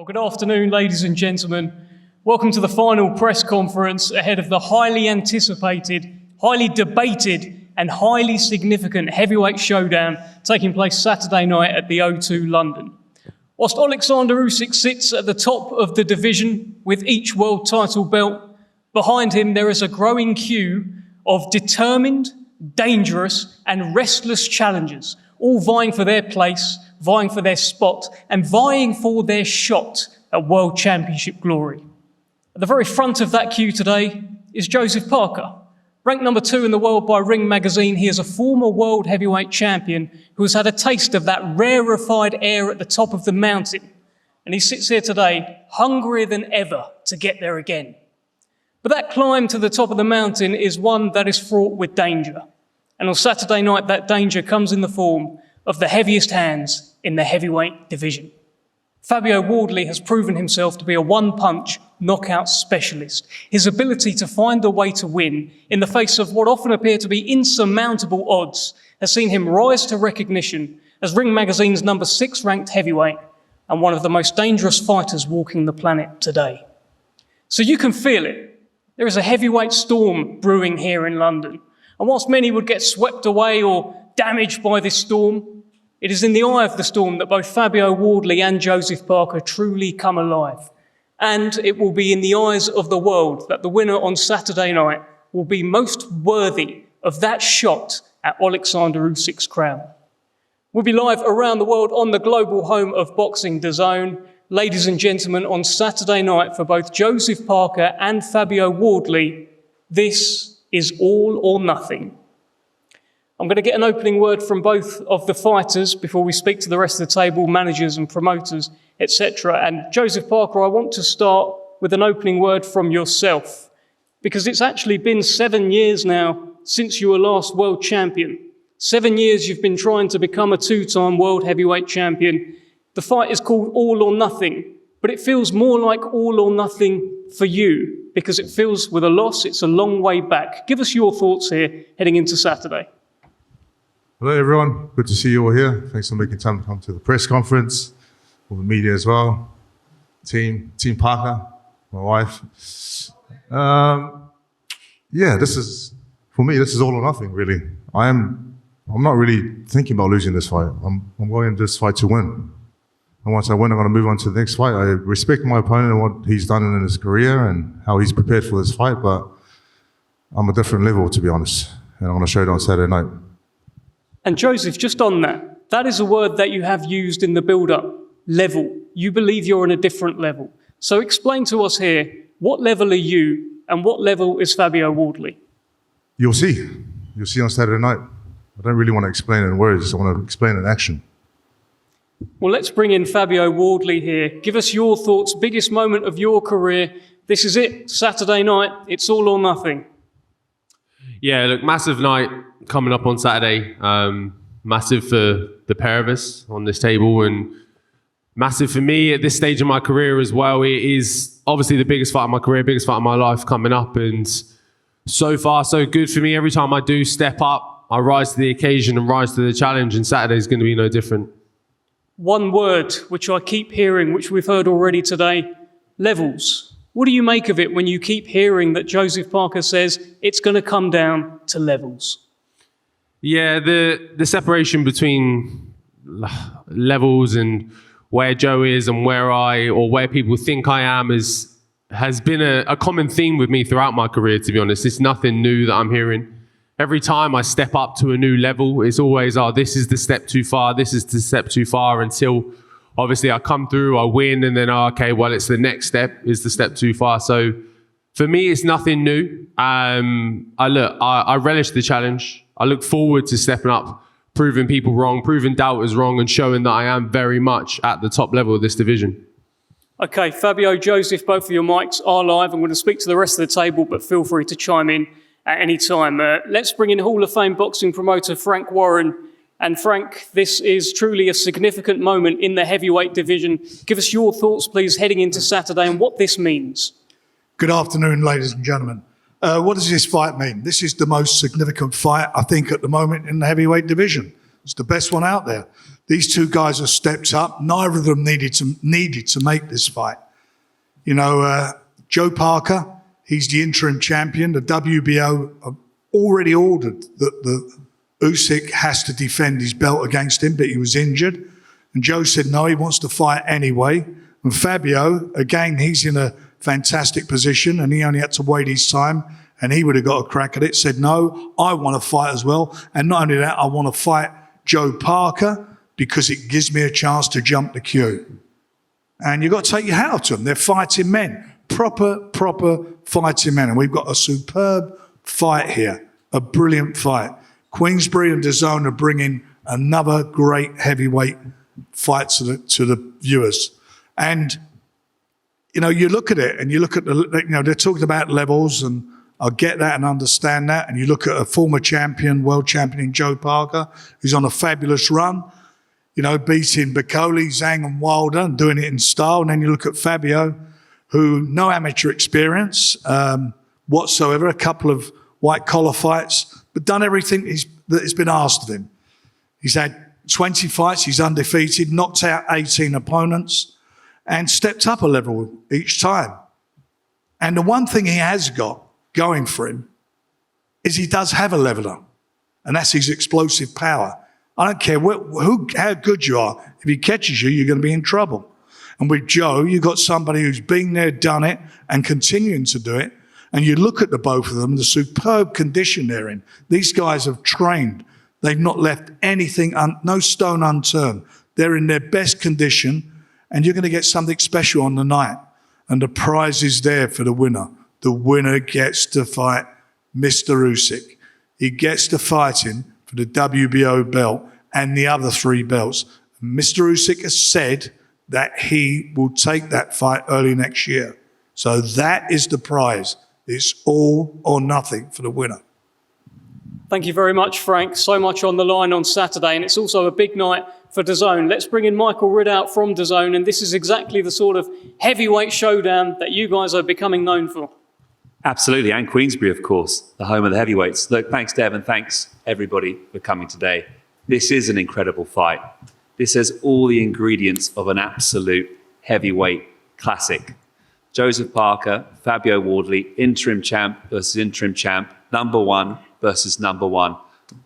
Well, good afternoon, ladies and gentlemen. Welcome to the final press conference ahead of the highly anticipated, highly debated and highly significant heavyweight showdown taking place Saturday night at the O2 London. Whilst Oleksandr Usyk sits at the top of the division with each world title belt, behind him there is a growing queue of determined, dangerous and restless challengers, all vying for their place, vying for their spot and vying for their shot at World Championship glory. At the very front of that queue today is Joseph Parker. Ranked number 2 in the world by Ring magazine, he is a former world heavyweight champion who has had a taste of that rarefied air at the top of the mountain. And he sits here today hungrier than ever to get there again. But that climb to the top of the mountain is one that is fraught with danger. And on Saturday night, that danger comes in the form of the heaviest hands in the heavyweight division. Fabio Wardley has proven himself to be a one-punch knockout specialist. His ability to find a way to win in the face of what often appear to be insurmountable odds has seen him rise to recognition as Ring magazine's number 6 ranked heavyweight and one of the most dangerous fighters walking the planet today. So you can feel it. There is a heavyweight storm brewing here in London. And whilst many would get swept away or damaged by this storm, it is in the eye of the storm that both Fabio Wardley and Joseph Parker truly come alive. And it will be in the eyes of the world that the winner on Saturday night will be most worthy of that shot at Oleksandr Usyk's crown. We'll be live around the world on the global home of boxing, DAZN. Ladies and gentlemen, on Saturday night for both Joseph Parker and Fabio Wardley, this is all or nothing. I'm going to get an opening word from both of the fighters before we speak to the rest of the table, managers and promoters, etc. And Joseph Parker, I want to start with an opening word from yourself, because it's actually been 7 years now since you were last world champion. 7 years you've been trying to become a 2-time world heavyweight champion. The fight is called All or Nothing, but it feels more like all or nothing for you, because it feels with a loss, it's a long way back. Give us your thoughts here heading into Saturday. Hello everyone, good to see you all here. Thanks for making time to come to the press conference, all the media as well, Team Parker, my wife. Yeah, for me, this is all or nothing really. I'm not really thinking about losing this fight. I'm going this fight to win. And once I win, I'm going to move on to the next fight. I respect my opponent and what he's done in his career and how he's prepared for this fight, but I'm a different level, to be honest. And I'm going to show it on Saturday night. And Joseph, just on that, that is a word that you have used in the build-up, level. You believe you're on a different level. So explain to us here, what level are you and what level is Fabio Wardley? You'll see. You'll see on Saturday night. I don't really want to explain it in words. I want to explain it in action. Well, let's bring in Fabio Wardley here. Give us your thoughts, biggest moment of your career. This is it, Saturday night. It's all or nothing. Yeah, look, massive night coming up on Saturday. Massive for the pair of us on this table and massive for me at this stage of my career as well. It is obviously the biggest fight of my career, biggest fight of my life coming up, and so far so good for me. Every time I do step up, I rise to the occasion and rise to the challenge, and Saturday is going to be no different. One word which I keep hearing, which we've heard already today, levels. What do you make of it when you keep hearing that Joseph Parker says it's going to come down to levels? Yeah, the separation between levels and where Joe is and where people think I am has been a common theme with me throughout my career, to be honest. It's nothing new that I'm hearing. Every time I step up to a new level, it's always, this is the step too far, this is the step too far, until obviously I come through, I win, and then, okay, well, it's the next step, is the step too far. So for me, it's nothing new. I relish the challenge. I look forward to stepping up, proving people wrong, proving doubters wrong, and showing that I am very much at the top level of this division. Okay, Fabio, Joseph, both of your mics are live. I'm going to speak to the rest of the table, but feel free to chime in at any time. Let's bring in Hall of Fame boxing promoter Frank Warren. And Frank, this is truly a significant moment in the heavyweight division. Give us your thoughts, please, heading into Saturday and what this means. Good afternoon, ladies and gentlemen. What does this fight mean? This is the most significant fight, I think, at the moment in the heavyweight division. It's the best one out there. These two guys have stepped up. Neither of them needed to make this fight. You know, Joe Parker, he's the interim champion. The WBO have already ordered that the Usyk has to defend his belt against him, but he was injured. And Joe said, no, he wants to fight anyway. And Fabio, again, he's in a fantastic position and he only had to wait his time and he would have got a crack at it, said, no, I want to fight as well. And not only that, I want to fight Joe Parker because it gives me a chance to jump the queue. And you've got to take your hat off to them. They're fighting men, proper fighting men. And we've got a superb fight here, a brilliant fight. Queensberry and DAZN are bringing another great heavyweight fight to the viewers. And, you know, you look at it and you look at they're talking about levels and I get that and understand that. And you look at a former champion, world champion in Joe Parker, who's on a fabulous run, you know, beating Bacoli, Zhang and Wilder and doing it in style. And then you look at Fabio, who no amateur experience whatsoever, a couple of white collar fights, but done everything that has been asked of him. He's had 20 fights, he's undefeated, knocked out 18 opponents and stepped up a level each time. And the one thing he has got going for him is he does have a leveler, and that's his explosive power. I don't care how good you are. If he catches you, you're going to be in trouble. And with Joe, you've got somebody who's been there, done it, and continuing to do it. And you look at the both of them, the superb condition they're in. These guys have trained. They've not left anything, no stone unturned. They're in their best condition, and you're going to get something special on the night. And the prize is there for the winner. The winner gets to fight Mr. Usyk. He gets to fight him for the WBO belt and the other 3 belts. Mr. Usyk has said that he will take that fight early next year. So that is the prize. It's all or nothing for the winner. Thank you very much, Frank. So much on the line on Saturday, and it's also a big night for DAZN. Let's bring in Michael Ridout from DAZN, and this is exactly the sort of heavyweight showdown that you guys are becoming known for. Absolutely, and Queensberry, of course, the home of the heavyweights. Look, thanks, Dev, and thanks, everybody, for coming today. This is an incredible fight. This has all the ingredients of an absolute heavyweight classic. Joseph Parker, Fabio Wardley, interim champ versus interim champ, number 1 versus number 1,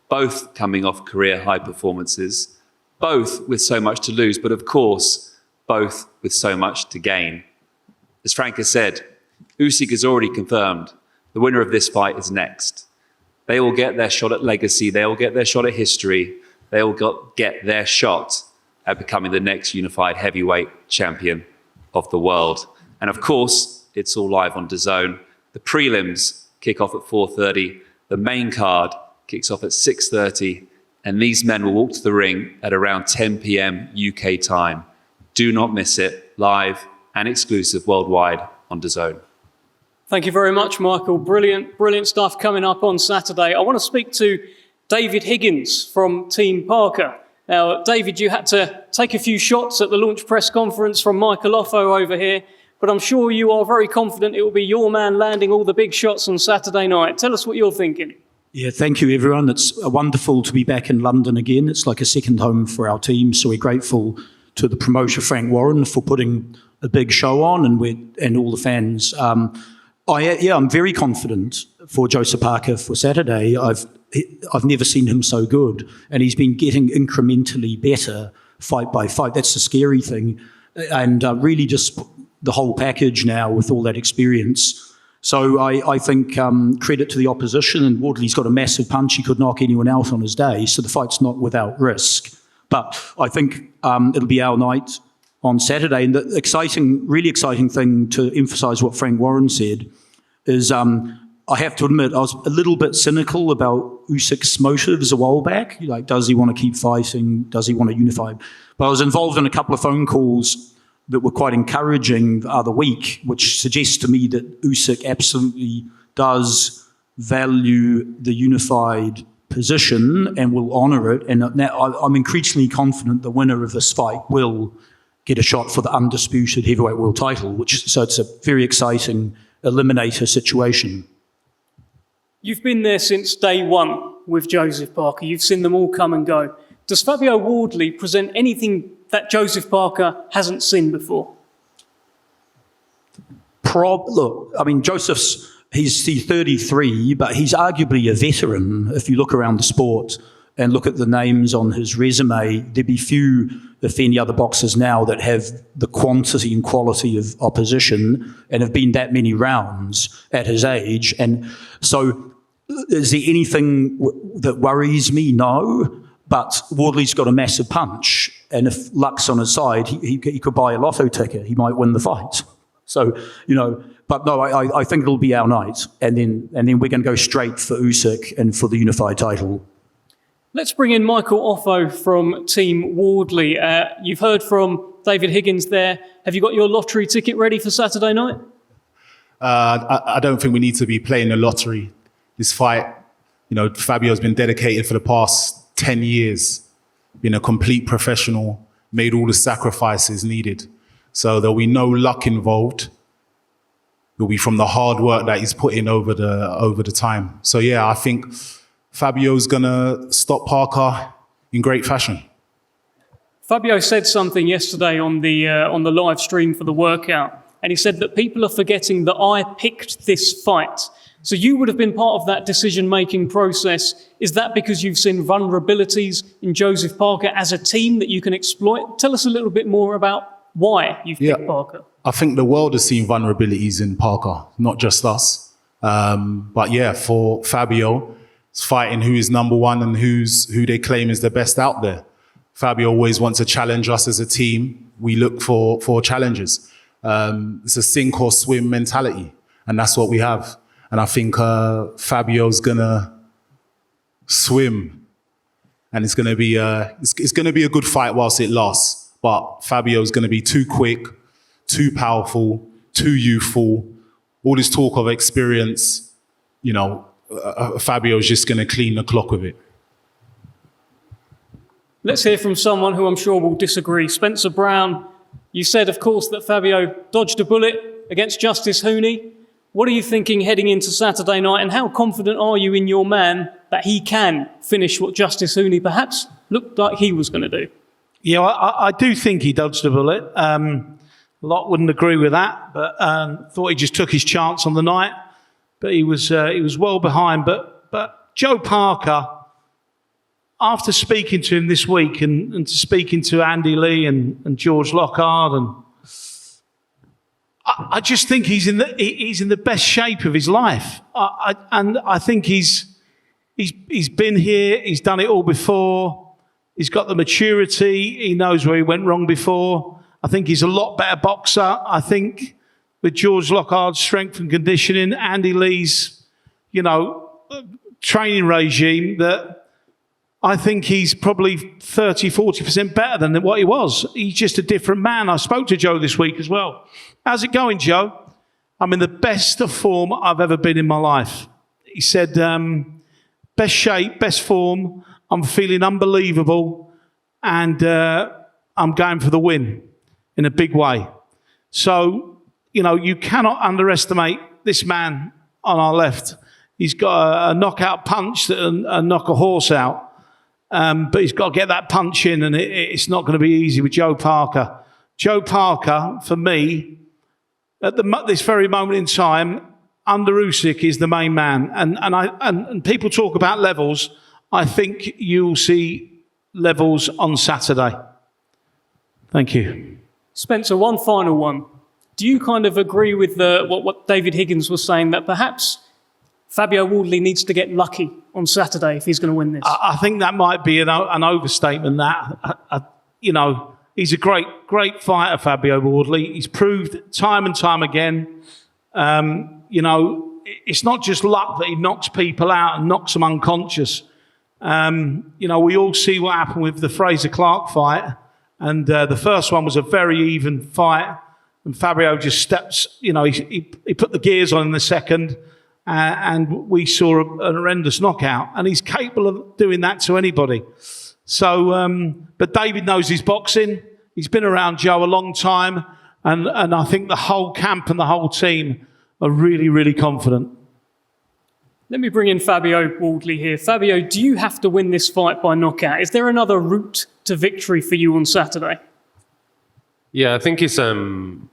both coming off career high performances, both with so much to lose, but of course, both with so much to gain. As Frank has said, Usyk is already confirmed. The winner of this fight is next. They will get their shot at legacy. They will get their shot at history. They will get their shot at becoming the next unified heavyweight champion of the world. And of course, it's all live on DAZN. The prelims kick off at 4:30. The main card kicks off at 6:30. And these men will walk to the ring at around 10 p.m. UK time. Do not miss it, live and exclusive worldwide on DAZN. Thank you very much, Michael. Brilliant stuff coming up on Saturday. I want to speak to David Higgins from Team Parker. Now, David, you had to take a few shots at the launch press conference from Michael Offo over here, but I'm sure you are very confident it will be your man landing all the big shots on Saturday night. Tell us what you're thinking. Yeah, thank you, everyone. It's wonderful to be back in London again. It's like a second home for our team, so we're grateful to the promoter, Frank Warren, for putting a big show on and all the fans. I'm very confident for Joseph Parker for Saturday. I've never seen him so good, and he's been getting incrementally better fight by fight. That's the scary thing, and really just the whole package now with all that experience. So I think credit to the opposition, and Wardley's got a massive punch. He could knock anyone out on his day, so the fight's not without risk. But I think it'll be our night on Saturday. And the really exciting thing to emphasise what Frank Warren said is I have to admit I was a little bit cynical about Usyk's motives a while back. Like, does he want to keep fighting? Does he want to unify? But I was involved in a couple of phone calls that were quite encouraging the other week, which suggests to me that Usyk absolutely does value the unified position and will honour it. And now I'm increasingly confident the winner of this fight will get a shot for the undisputed heavyweight world title, so it's a very exciting eliminator situation. You've been there since day one with Joseph Parker. You've seen them all come and go. Does Fabio Wardley present anything that Joseph Parker hasn't seen before? Look, I mean, he's 33, but he's arguably a veteran. If you look around the sport and look at the names on his resume, there'd be few, if any, other boxers now that have the quantity and quality of opposition and have been that many rounds at his age. And so is there anything that worries me? No. But Wardley's got a massive punch. And if luck's on his side, he could buy a lotto ticket. He might win the fight. So, but no, I think it'll be our night. And then we're going to go straight for Usyk and for the unified title. Let's bring in Michael Offo from Team Wardley. You've heard from David Higgins there. Have you got your lottery ticket ready for Saturday night? I don't think we need to be playing the lottery. This fight, Fabio's been dedicated for the past 10 years, been a complete professional, made all the sacrifices needed. So there'll be no luck involved. It'll be from the hard work that he's put in over the time. So yeah, I think Fabio's gonna stop Parker in great fashion. Fabio said something yesterday on the live stream for the workout, and he said that people are forgetting that I picked this fight. So you would have been part of that decision-making process. Is that because you've seen vulnerabilities in Joseph Parker as a team that you can exploit? Tell us a little bit more about why you've picked Parker. I think the world has seen vulnerabilities in Parker, not just us. But yeah, for Fabio, it's fighting who is number one and who they claim is the best out there. Fabio always wants to challenge us as a team. We look for challenges. It's a sink or swim mentality, and that's what we have. And I think Fabio's gonna swim, and it's gonna be a good fight whilst it lasts. But Fabio's gonna be too quick, too powerful, too youthful. All this talk of experience, Fabio's just gonna clean the clock with it. Let's hear from someone who I'm sure will disagree. Spencer Brown, you said, of course, that Fabio dodged a bullet against Justice Hooney. What are you thinking heading into Saturday night, and how confident are you in your man that he can finish what Justice Hooney perhaps looked like he was going to do? Yeah, I do think he dodged a bullet. A lot wouldn't agree with that, but thought he just took his chance on the night. But he was well behind. But Joe Parker, after speaking to him this week and to speaking to Andy Lee and George Lockhart, and I just think he's in the best shape of his life. And I think he's been here. He's done it all before. He's got the maturity. He knows where he went wrong before. I think he's a lot better boxer. I think with George Lockhart's strength and conditioning, Andy Lee's, training regime, that I think he's probably 30, 40% better than what he was. He's just a different man. I spoke to Joe this week as well. How's it going, Joe? I'm in the best of form I've ever been in my life. He said, best shape, best form. I'm feeling unbelievable, and I'm going for the win in a big way. So, you cannot underestimate this man on our left. He's got a knockout punch that'll knock a horse out, but he's got to get that punch in, and it's not going to be easy with Joe Parker. Joe Parker, for me, at this very moment in time, under Usyk is the main man, and people talk about levels. I think you'll see levels on Saturday. Thank you. Spencer, one final one. Do you kind of agree with what David Higgins was saying, that perhaps Fabio Wardley needs to get lucky on Saturday if he's going to win this? I think that might be an overstatement. He's a great fighter, Fabio Wardley. He's proved time and time again. It's not just luck that he knocks people out and knocks them unconscious. We all see what happened with the Fraser Clark fight, and the first one was a very even fight, and Fabio just steps, he put the gears on in the second, and we saw an horrendous knockout, and he's capable of doing that to anybody. So, but David knows his boxing. He's been around Joe a long time, and I think the whole camp and the whole team are really, really confident. Let me bring in Fabio Wardley here. Fabio, do you have to win this fight by knockout? Is there another route to victory for you on Saturday? Yeah, I think it's I don't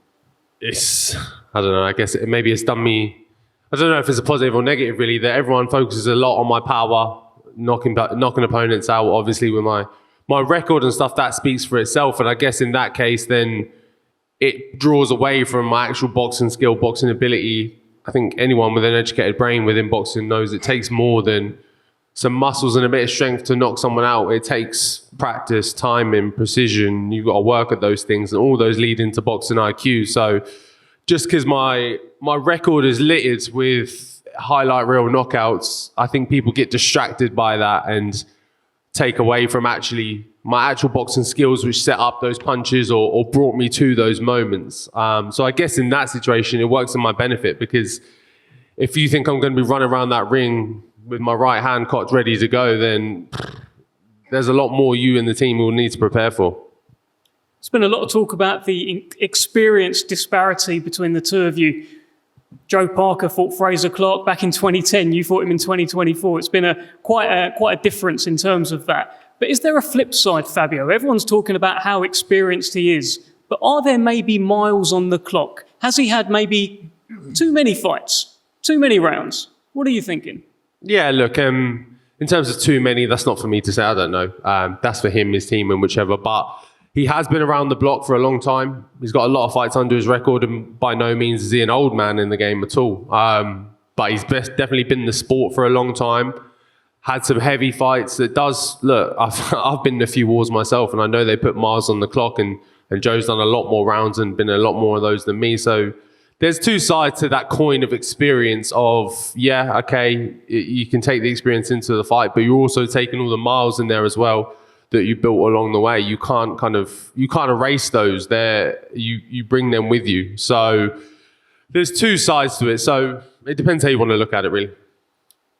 know, I guess maybe it's done me, I don't know if it's a positive or negative really, that everyone focuses a lot on my power, knocking opponents out, obviously with my record and stuff, that speaks for itself. And I guess in that case, then it draws away from my actual boxing skill, boxing ability. I think anyone with an educated brain within boxing knows it takes more than some muscles and a bit of strength to knock someone out. It takes practice, timing, precision. You've got to work at those things, and all those lead into boxing IQ. So just because my record is littered with highlight reel knockouts, I think people get distracted by that and take away from my actual boxing skills, which set up those punches or brought me to those moments. So I guess in that situation, it works in my benefit, because if you think I'm going to be running around that ring with my right hand cocked ready to go, then there's a lot more you and the team will need to prepare for. There's been a lot of talk about the experience disparity between the two of you. Joe Parker fought Fraser Clarke back in 2010. You fought him in 2024. It's been quite a difference in terms of that. But is there a flip side, Fabio? Everyone's talking about how experienced he is, but are there maybe miles on the clock? Has he had maybe too many fights, too many rounds? What are you thinking? Yeah, look, in terms of too many, that's not for me to say. I don't know. That's for him, his team, and whichever. But he has been around the block for a long time. He's got a lot of fights under his record, and by no means is he an old man in the game at all. But he's definitely been in the sport for a long time. Had some heavy fights. It does, look, I've been in a few wars myself, and I know they put miles on the clock, and Joe's done a lot more rounds and been in a lot more of those than me. So there's two sides to that coin of experience of, yeah, okay, you can take the experience into the fight, but you're also taking all the miles in there as well that you built along the way. You can't erase those. You bring them with you. So there's two sides to it. So it depends how you want to look at it, really.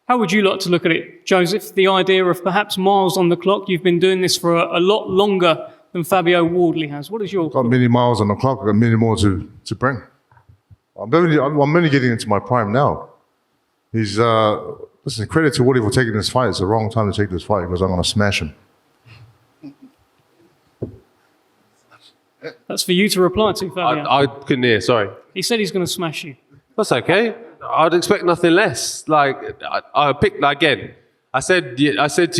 How would you like to look at it, Joseph? The idea of perhaps miles on the clock. You've been doing this for a lot longer than Fabio Wardley has. What is your... Got many miles on the clock. I've got many more to bring. I'm only getting into my prime now. Listen, credit to Wardley for taking this fight. It's the wrong time to take this fight, because I'm going to smash him. That's for you to reply to, Fabio. I couldn't hear, sorry. He said he's going to smash you. That's okay. I'd expect nothing less. Like, I picked, again, I said to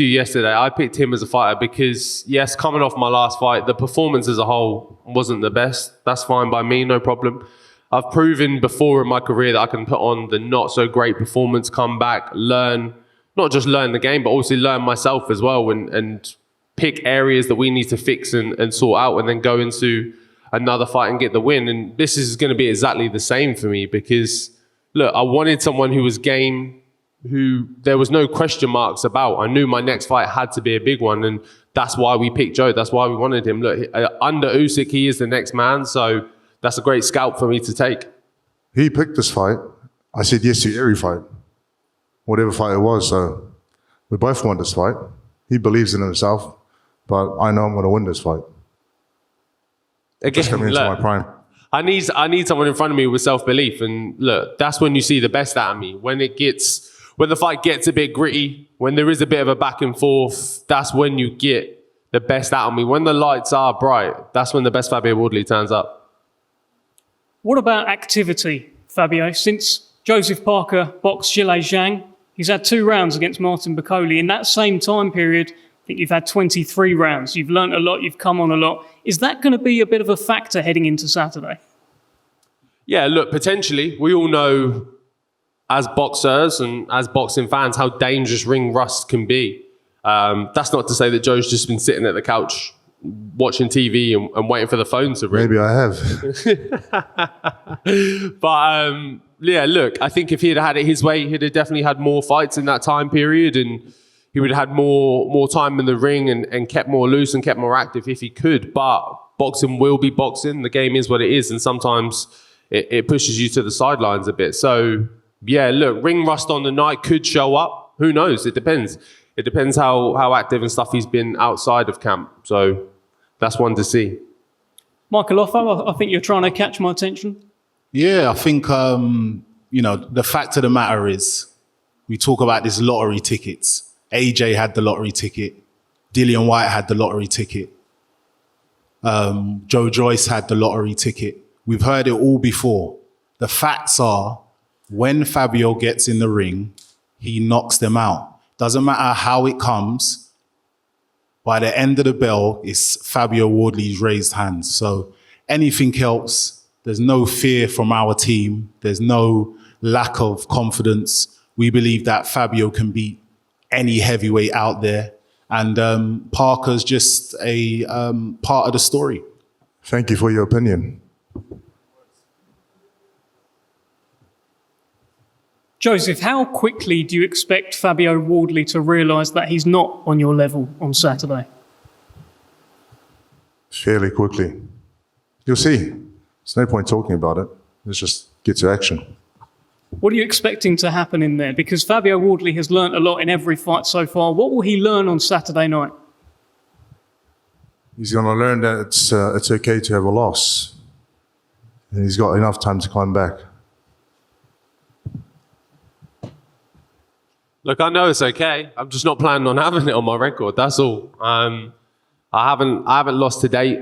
you yesterday, I picked him as a fighter because, yes, coming off my last fight, the performance as a whole wasn't the best. That's fine by me, no problem. I've proven before in my career that I can put on the not so great performance, come back, learn, not just learn the game, but also learn myself as well, and pick areas that we need to fix and sort out, and then go into another fight and get the win. And this is going to be exactly the same for me, because, look, I wanted someone who was game, who there was no question marks about. I knew my next fight had to be a big one, and that's why we picked Joe. That's why we wanted him. Look, under Usyk, he is the next man, so that's a great scalp for me to take. He picked this fight. I said yes to every fight, whatever fight it was. So we both want this fight. He believes in himself, but I know I'm going to win this fight. Again, just coming into my prime. I need someone in front of me with self-belief, and look, that's when you see the best out of me. When the fight gets a bit gritty, when there is a bit of a back and forth, that's when you get the best out of me. When the lights are bright, that's when the best Fabio Wardley turns up. What about activity, Fabio? Since Joseph Parker boxed Zhilei Zhang, he's had 2 rounds against Martin Bakole. In that same time period, I think you've had 23 rounds. You've learnt a lot, you've come on a lot. Is that going to be a bit of a factor heading into Saturday? Yeah, look, potentially. We all know, as boxers and as boxing fans, how dangerous ring rust can be. That's not to say that Joe's just been sitting at the couch watching TV and waiting for the phone to ring. Maybe I have. But yeah, look, I think if he had had it his way, he'd have definitely had more fights in that time period, and he would have had more time in the ring and kept more loose and kept more active if he could. But boxing will be boxing. The game is what it is, and sometimes it pushes you to the sidelines a bit. So yeah, look, ring rust on the night could show up. Who knows? It depends. It depends how active and stuff he's been outside of camp. So that's one to see. Michael Offo, I think you're trying to catch my attention. Yeah, I think, the fact of the matter is, we talk about these lottery tickets. AJ had the lottery ticket. Dillian White had the lottery ticket. Joe Joyce had the lottery ticket. We've heard it all before. The facts are, when Fabio gets in the ring, he knocks them out. Doesn't matter how it comes. By the end of the bell, it's Fabio Wardley's raised hands. So anything else, there's no fear from our team. There's no lack of confidence. We believe that Fabio can beat any heavyweight out there. And Parker's just a part of the story. Thank you for your opinion. Joseph, how quickly do you expect Fabio Wardley to realise that he's not on your level on Saturday? Fairly quickly. You'll see. There's no point talking about it. Let's just get to action. What are you expecting to happen in there? Because Fabio Wardley has learnt a lot in every fight so far. What will he learn on Saturday night? He's going to learn that it's okay to have a loss. And he's got enough time to climb back. Look, I know it's okay. I'm just not planning on having it on my record. That's all. I haven't lost to date.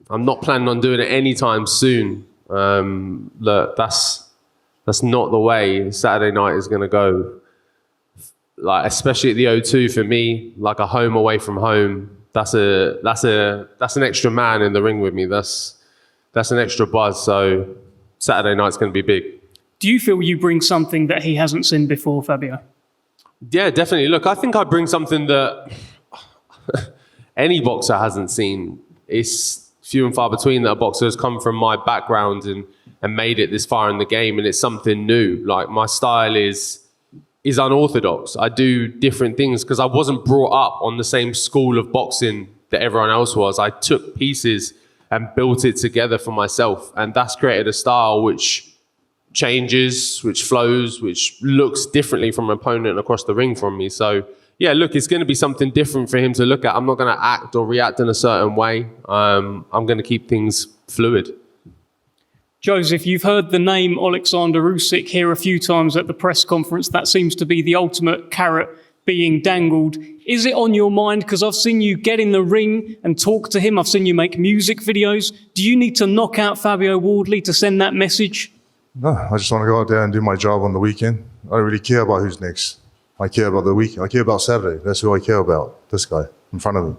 I'm not planning on doing it anytime soon. Look, that's not the way Saturday night is going to go. Like, especially at the O2 for me, like a home away from home. That's an extra man in the ring with me. That's an extra buzz. So Saturday night's going to be big. Do you feel you bring something that he hasn't seen before, Fabio? Yeah, definitely. Look, I think I bring something that any boxer hasn't seen. It's few and far between that a boxer has come from my background and made it this far in the game, and it's something new. Like, my style is unorthodox. I do different things because I wasn't brought up on the same school of boxing that everyone else was. I took pieces and built it together for myself, and that's created a style which changes, which flows, which looks differently from an opponent across the ring from me. So yeah, look, it's going to be something different for him to look at. I'm not going to act or react in a certain way. I'm going to keep things fluid. Joseph, you've heard the name Oleksandr Usyk here a few times at the press conference. That seems to be the ultimate carrot being dangled. Is it on your mind? Because I've seen you get in the ring and talk to him. I've seen you make music videos. Do you need to knock out Fabio Wardley to send that message? No, I just want to go out there and do my job on the weekend. I don't really care about who's next. I care about the weekend. I care about Saturday. That's who I care about, this guy in front of me.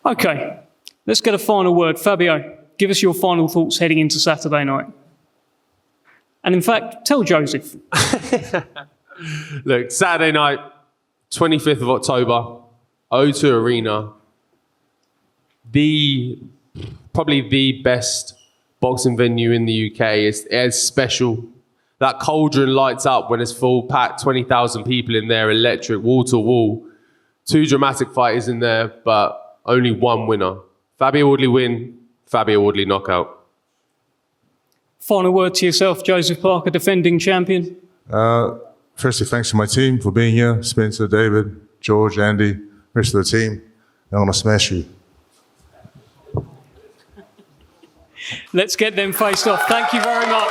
Okay, let's get a final word. Fabio, give us your final thoughts heading into Saturday night. And in fact, tell Joseph. Look, Saturday night, 25th of October, O2 Arena. Probably the best boxing venue in the UK. It's special. That cauldron lights up when it's full packed, 20,000 people in there, electric, wall to wall. 2 dramatic fighters in there, but only one winner. Fabio Wardley win, Fabio Wardley knockout. Final word to yourself, Joseph Parker, defending champion. Firstly, thanks to my team for being here. Spencer, David, George, Andy, rest of the team. I'm going to smash you. Let's get them faced off. Thank you very much.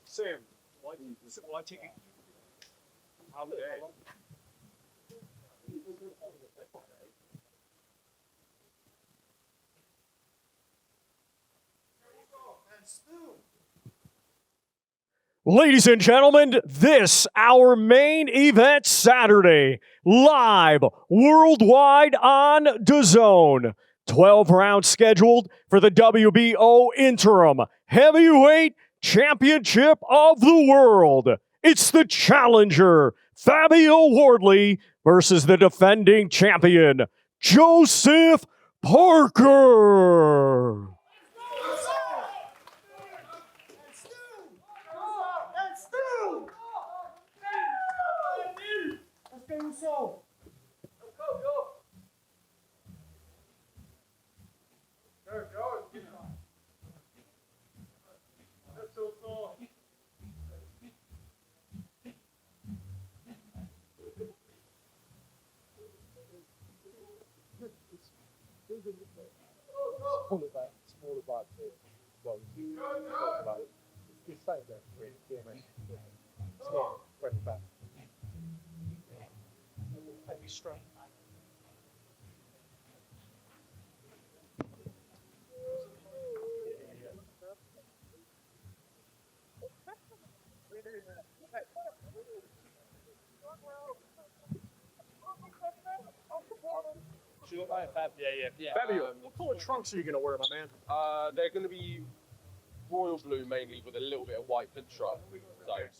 Sam, why take it? How dare? Ladies and gentlemen, this our main event Saturday, live worldwide on DAZN. 12 rounds scheduled for the WBO Interim Heavyweight Championship of the World. It's the challenger, Fabio Wardley, versus the defending champion, Joseph Parker. Yeah. Fabio, what color trunks are you going to wear, my man? They're going to be royal blue mainly with a little bit of white pinstripe. So